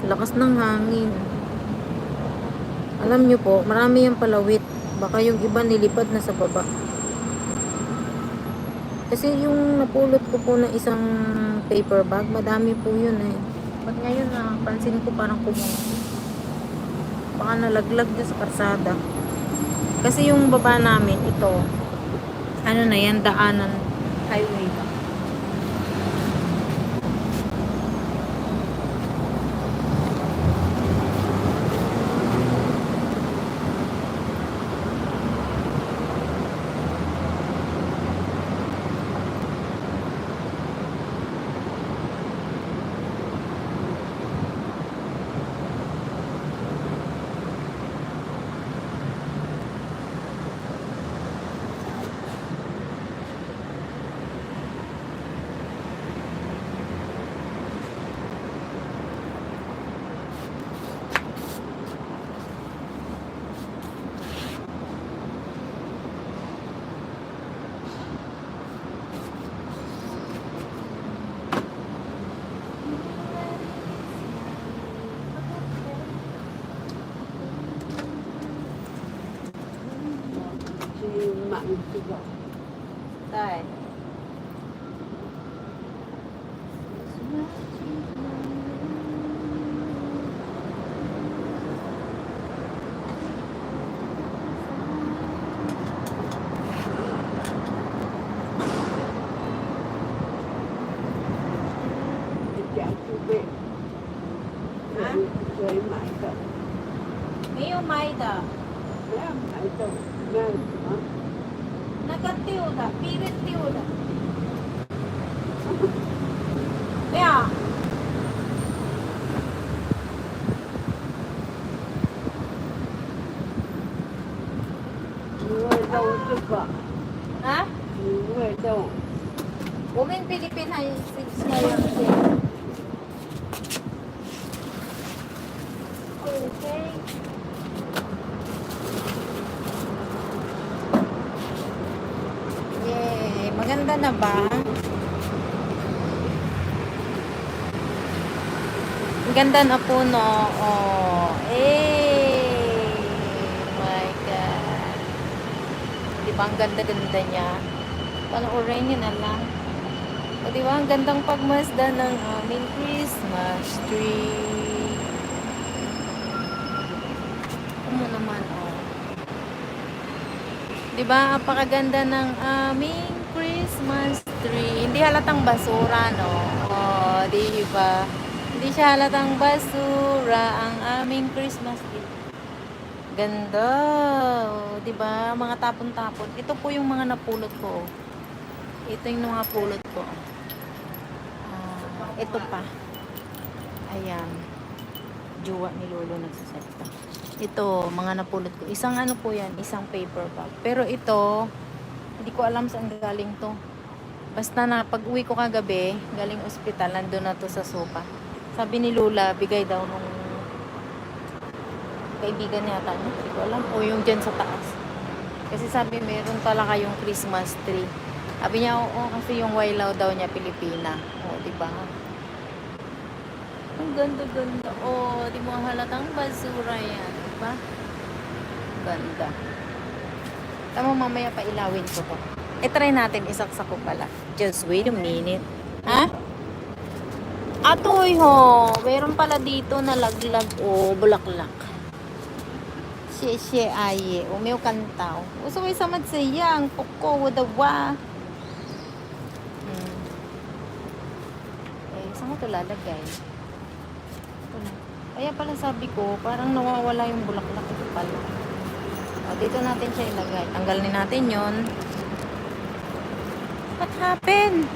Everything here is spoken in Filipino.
Lakas ng hangin. Alam nyo po, marami yung palawit. Baka yung iba nilipad na sa baba. Kasi yung napulot ko po ng isang paper bag, madami po yun eh. Ba't ngayon na pansin ko parang kumunti. Baka nalaglag dyan sa karsada. Kasi yung baba namin, ito, ano na yan, daanan, highway ba? Tay. May umayda. Nagatiuda, piritiuda. Kaya, ha? Umin Pilipinay, ngayon siya. Okay. Yay! Maganda na ba? Ang ganda na po, no? Oh, my God. Di ba ang ganda-ganda niya? Panoorin niyo na lang. O di ba ang gandang pagmasda ng aming Christmas tree. Ano naman, oh. Di ba? Apakaganda ng aming Christmas tree. Hindi halatang basura, no? Oh, di ba? Hindi siya halatang basura ang aming Christmas tree. Ganda. Oh, 'di ba? Mga tapon-tapon. Ito po yung mga napulot ko. Ito yung mga pulot ko. Ito pa. Ayan. Jowa ni Lolo nagsasalita. Ito, mga napulot ko. Isang ano po yan, isang paper bag. Pero ito, hindi ko alam saan galing to. Basta na pag uwi ko kagabi, galing ospital, nandun na to sa sopa. Sabi ni Lola, bigay daw nung kaibigan yata niya. Hindi ko alam. O yung dyan sa taas. Kasi sabi, meron pala kayong Christmas tree. Sabi niya, oo, kasi yung Wailaw daw niya, Pilipina. O, diba? Ang ganda-ganda. O, di mo halatang basura yan. Diba? Ganda. Tama, mamaya pa ilawin ko to. Try natin, isaksak ko pala. Just wait a minute. Ha? Atoy ho. Meron pala dito na laglag o bulaklak. Siye aye. Umiyo kantaw. Usaway samad sayang. Poko wadawa. Saan ko ito lalagay? Ito na. Kaya pala sabi ko, parang nawawala yung bulaklak. Ito pala. O, dito natin siya ilagay. Tanggalin natin yon. What happened?